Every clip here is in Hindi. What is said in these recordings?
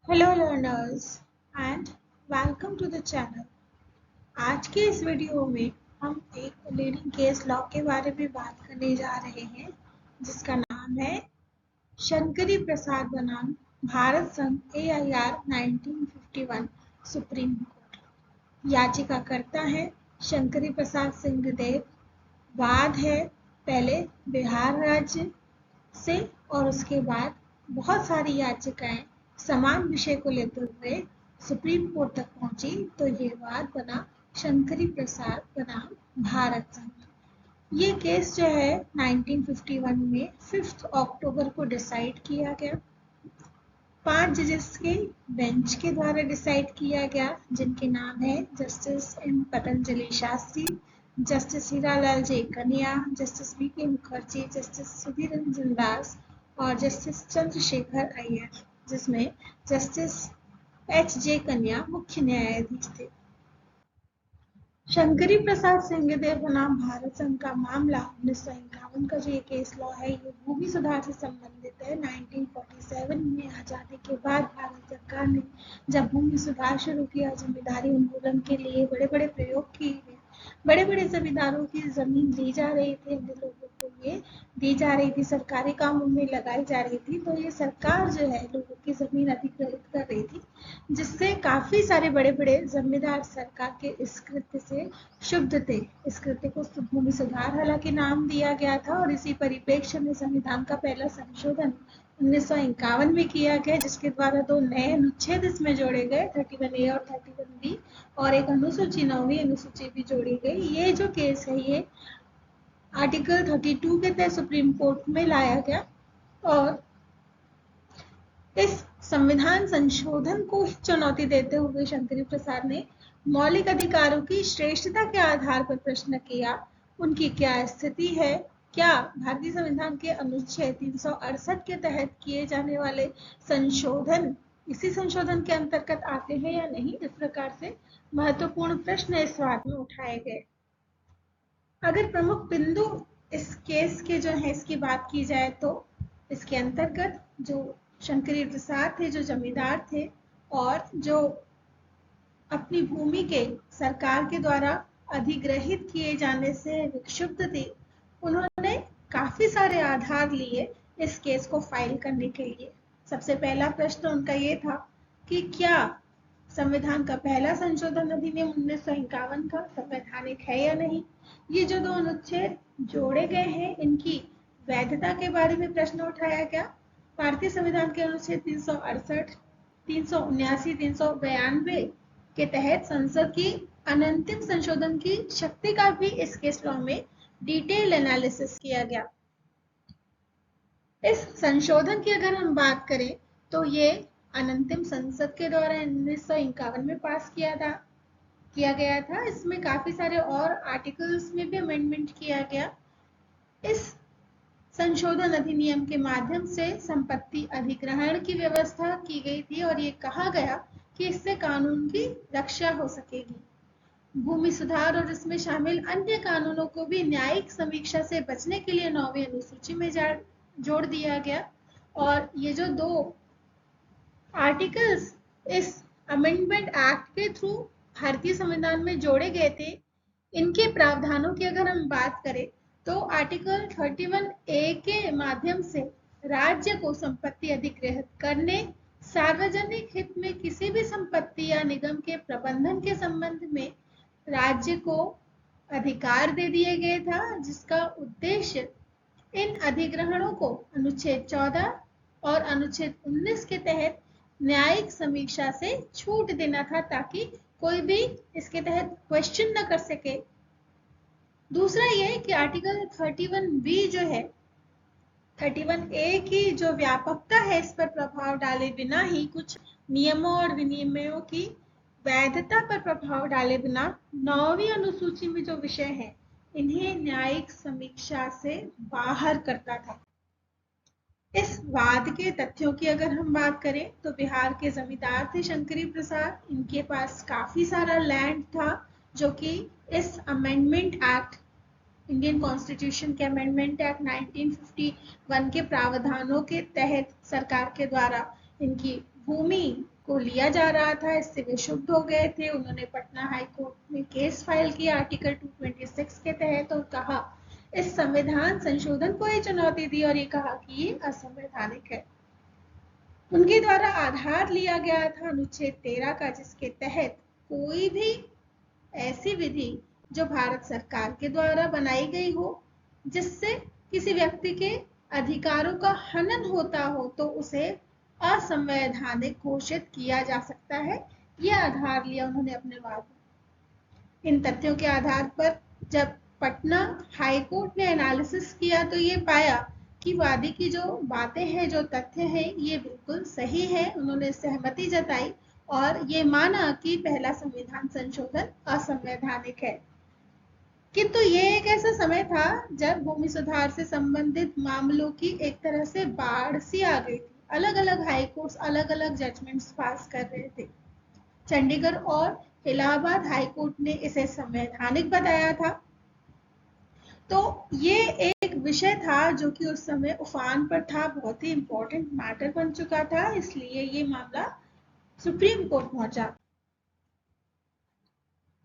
Hello learners and welcome to the channel. आज के इस वीडियो में हम एक लीडिंग केस लॉ के बारे में बात करने जा रहे हैं जिसका नाम है शंकरी प्रसाद बनाम भारत संघ AIR 1951 सुप्रीम कोर्ट। याचिकाकर्ता है शंकरी प्रसाद सिंहदेव। वाद है पहले बिहार राज्य से और उसके बाद बहुत सारी याचिकाएं समान विषय को लेते हुए सुप्रीम कोर्ट तक पहुंची तो ये वाद बना शंकरी प्रसाद बनाम भारत संघ। ये केस जो है 1951 में 5 अक्टूबर को डिसाइड किया गया। 5 जजेस के बेंच के द्वारा डिसाइड किया गया जिनके नाम है justice M Patanjali Sastri, justice Hiralal J Kania, justice BK Mukherjee, justice Sudhir Ranjan Das और जस्टिस चंद्रशेखर अय्यर, जिसमें जस्टिस HJ कन्या मुख्य न्यायाधीश थे। शंकरी प्रसाद सिंहदेव बनाम भारत संघ का मामला 1951 का जो ये केस लॉ है ये भूमि सुधार से संबंधित है। 1947 में आजादी के बाद भारत सरकार ने जब भूमि सुधार शुरू किया, जमींदारी उन्मूलन के लिए बड़े बड़े प्रयोग किए गए। बड़े बड़े जमींदारों की जमीन दी जा रही थी, अन्य लोगों को ये दी जा रही थी, सरकारी कामों में लगाई जा रही थी। तो ये सरकार जो है लोगों की जमीन अधिग्रहित कर रही थी, जिससे काफी सारे बड़े बड़े जमींदार सरकार के इस कृत्य से क्षुब्ध थे। इस कृत्य को भूमि सुधार हालांकि नाम दिया गया था और इसी परिप्रेक्ष्य में संविधान का पहला संशोधन 1951 में किया गया, जिसके द्वारा 2 नए अनुच्छेद इसमें जोड़े गए, 31A और 31B, और एक अनुसूची 9वीं अनुसूची भी जोड़ी गई। ये जो केस है ये आर्टिकल 32 के तहत सुप्रीम कोर्ट में लाया गया और इस संविधान संशोधन को चुनौती देते हुए शंकरी प्रसाद ने मौलिक अधिकारों की श्रेष्ठता के आधार पर प्रश्न किया। उनकी क्या स्थिति है, क्या भारतीय संविधान के अनुच्छेद 368 के तहत किए जाने वाले संशोधन इसी संशोधन के अंतर्गत आते हैं या नहीं। इस प्रकार से महत्वपूर्ण प्रश्न इस वाद में उठाए गए। अगर प्रमुख बिंदु इस केस के जो है इसकी बात की जाए तो इसके अंतर्गत जो शंकरी प्रसाद थे, जो जमींदार थे और जो अपनी भूमि के सरकार के द्वारा अधिग्रहित किए जाने से विक्षुब्ध थे, उन्होंने काफी सारे आधार लिए इस केस को फाइल करने के लिए। सबसे पहला प्रश्न उनका ये था कि क्या संविधान का पहला संशोधन अधिनियम 1951 का संवैधानिक है या नहीं। ये जो 2 अनुच्छेद जोड़े गए हैं इनकी वैधता के बारे में प्रश्न उठाया गया। भारतीय संविधान के अनुच्छेद 368, 379, 392 के तहत संसद की अनंतिम संशोधन की शक्ति का भी इस केस लॉ में डिटेल एनालिसिस किया गया। इस संशोधन की अगर हम बात करें तो ये अनंतिम संसद के द्वारा 1951 में पास किया गया था। इसमें काफी सारे और आर्टिकल्स में भी अमेंडमेंट किया गया। इस संशोधन अधिनियम के माध्यम से संपत्ति अधिग्रहण की व्यवस्था की गई थी और ये कहा गया कि इससे कानून की रक्षा हो सकेगी। भूमि सुधार और इसमें शामिल अन्य कानूनों को भी न्यायिक समीक्षा से बचने के लिए 9वीं अनुसूची में जोड़ दिया गया। और ये जो 2 आर्टिकल्स इस अमेंडमेंट एक्ट के थ्रू भारतीय संविधान में जोड़े गए थे, इनके प्रावधानों की अगर हम बात करें तो आर्टिकल 31A के माध्यम से राज्य को संपत्ति अधिग्रहित करने, सार्वजनिक हित में किसी भी संपत्ति या निगम के प्रबंधन के संबंध में राज्य को अधिकार दे दिए गए था, जिसका उद्देश्य इन अधिग्रहणों को अनुच्छेद 14 और अनुच्छेद 19 के तहत न्यायिक समीक्षा से छूट देना था ताकि कोई भी इसके तहत क्वेश्चन न कर सके। दूसरा ये कि आर्टिकल 31B जो है 31A की जो व्यापकता है इस पर प्रभाव डाले बिना ही कुछ नियमों और विनियमों की वैधता पर प्रभाव डाले बिना 9वीं अनुसूची में जो विषय है इन्हें न्यायिक समीक्षा से बाहर करता था। इस वाद के तथ्यों की अगर हम बात करें तो बिहार के जमींदार थे शंकरी प्रसाद। इनके पास काफी सारा लैंड था जो कि इस अमेंडमेंट एक्ट, इंडियन कॉन्स्टिट्यूशन के अमेंडमेंट एक्ट 1951 के प्रावधानों के तहत सरकार के द्वारा इनकी भूमि को लिया जा रहा था, इससे वे क्षुब्ध हो गए थे। उन्होंने पटना हाई कोर्ट में केस फाइल किया आर्टिकल 226 के तहत और कहा, इस संविधान संशोधन को ही चुनौती दी और ये कहा कि ये असंवैधानिक है। उनके द्वारा आधार लिया गया था अनुच्छेद 13 का, जिसके तहत कोई भी ऐसी विधि जो भारत सरकार के द्वारा बनाई गई हो जिससे किसी व्यक्ति के अधिकारों का हनन होता हो तो उसे असंवैधानिक घोषित किया जा सकता है। यह आधार लिया उन्होंने अपने वाद में। इन तथ्यों के आधार पर जब पटना हाई कोर्ट ने एनालिसिस किया तो ये पाया कि वादी की जो बातें हैं, जो तथ्य हैं, ये बिल्कुल सही है। उन्होंने सहमति जताई और ये माना कि पहला संविधान संशोधन असंवैधानिक है। किंतु ये एक ऐसा समय था जब भूमि सुधार से संबंधित मामलों की एक तरह से बाढ़ सी आ गई थी। अलग अलग हाई कोर्ट्स अलग अलग जजमेंट्स पास कर रहे थे। चंडीगढ़ और इलाहाबाद हाई कोर्ट ने इसे संवैधानिक बताया था। तो ये एक विषय था जो कि उस समय उफान पर था, बहुत ही इंपॉर्टेंट मैटर बन चुका था, इसलिए ये मामला सुप्रीम कोर्ट पहुंचा।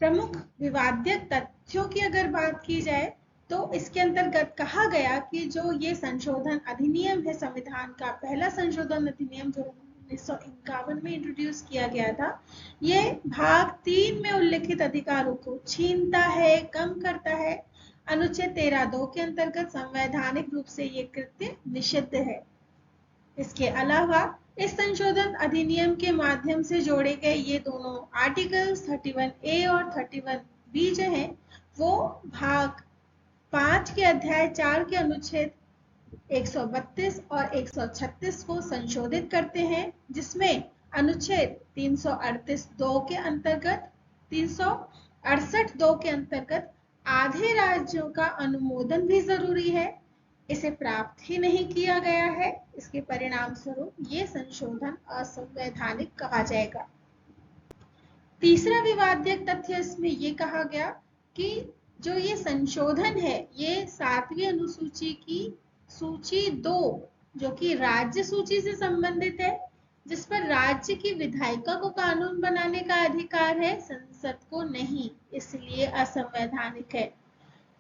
प्रमुख विवाद्य तथ्यों की अगर बात की जाए तो इसके अंतर्गत कहा गया कि जो ये संशोधन अधिनियम है, संविधान का पहला संशोधन अधिनियम जो 1951 में इंट्रोड्यूस किया गया था, ये भाग 3 में उल्लिखित अधिकारों को छीनता है, कम करता है। अनुच्छेद 13(2) के अंतर्गत संवैधानिक रूप से ये कृत्य निषिद्ध है। इसके अलावा इस संशोधन अधिनियम के माध्यम से जोड़े गए ये दोनों आर्टिकल्स 31A और 31B जो हैं, वो भाग 5 के अध्याय 4 के अनुच्छेद 132 और 136 को संशोधित करते हैं, जिसमें अनुच्छेद 338(2) के अंतर्गत 368(2) के अंतर्गत आधे राज्यों का अनुमोदन भी जरूरी है। इसे प्राप्त ही नहीं किया गया है। इसके परिणाम स्वरूप ये संशोधन असंवैधानिक कहा जाएगा। तीसरा विवाद्य तथ्य इसमें ये कहा गया कि जो ये संशोधन है, ये 7वीं अनुसूची की सूची 2 जो कि राज्य सूची से संबंधित है, जिस पर राज्य की विधायिका को कानून बनाने का अधिकार है, संसद को नहीं, इसलिए असंवैधानिक है।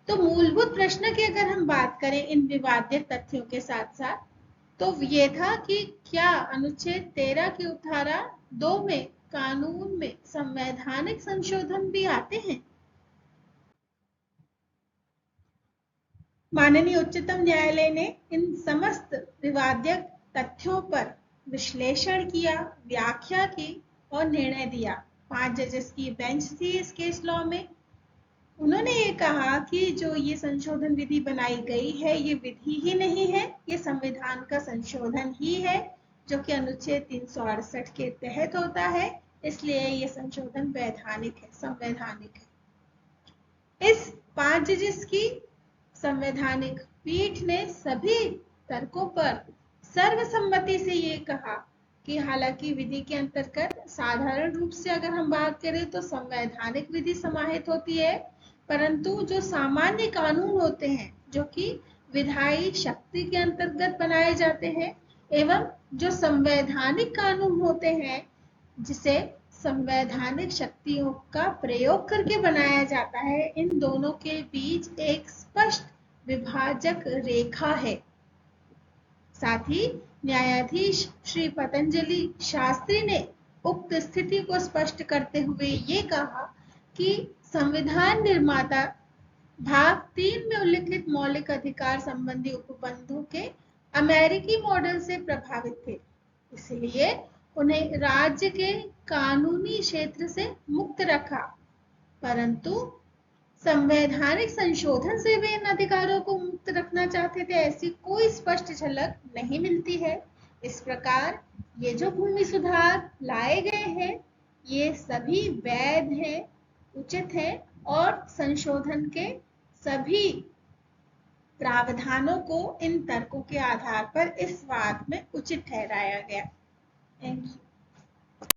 तो मूलभूत प्रश्न की अगर हम बात करें इन विवाद्य तथ्यों के साथ साथ, तो ये था कि क्या अनुच्छेद 13 की उपधारा 2 में कानून में संवैधानिक संशोधन भी आते हैं। माननीय उच्चतम न्यायालय ने इन समस्त विवाद्य तथ्यों पर विश्लेषण किया, व्याख्या की और निर्णय दिया। 5 जजेस की बेंच थी इस केस लॉ में। उन्होंने ये कहा कि जो ये संशोधन विधि बनाई गई है, ये विधि ही नहीं है, ये संविधान का संशोधन ही है, जो कि अनुच्छेद 368 के तहत होता है, इसलिए ये संशोधन वैधानिक है, संवैधानिक है। इस 5 जजेस की संवैधानिक पीठ ने सभी तर्कों पर सर्वसम्मति से ये कहा कि हालांकि विधि के अंतर्गत साधारण रूप से अगर हम बात करें तो संवैधानिक विधि समाहित होती है, परंतु जो सामान्य कानून होते हैं जो कि विधायी शक्ति के अंतर्गत बनाए जाते हैं एवं जो संवैधानिक कानून होते हैं जिसे संवैधानिक शक्तियों का प्रयोग करके बनाया जाता है, इन दोनों के बीच एक स्पष्ट विभाजक रेखा है। साथ ही न्यायाधीश श्री पतंजलि शास्त्री ने उक्त स्थिति को स्पष्ट करते हुए ये कहा कि संविधान निर्माता भाग 3 में उल्लिखित मौलिक अधिकार संबंधी उपबंधों के अमेरिकी मॉडल से प्रभावित थे, इसलिए उन्हें राज्य के कानूनी क्षेत्र से मुक्त रखा, परंतु संवैधानिक संशोधन से वे इन अधिकारों को मुक्त रखना चाहते थे, ऐसी कोई स्पष्ट झलक नहीं मिलती है। इस प्रकार ये जो भूमि सुधार लाए गए हैं, ये सभी वैध हैं, उचित हैं और संशोधन के सभी प्रावधानों को इन तर्कों के आधार पर इस वाद में उचित ठहराया गया। Thank you.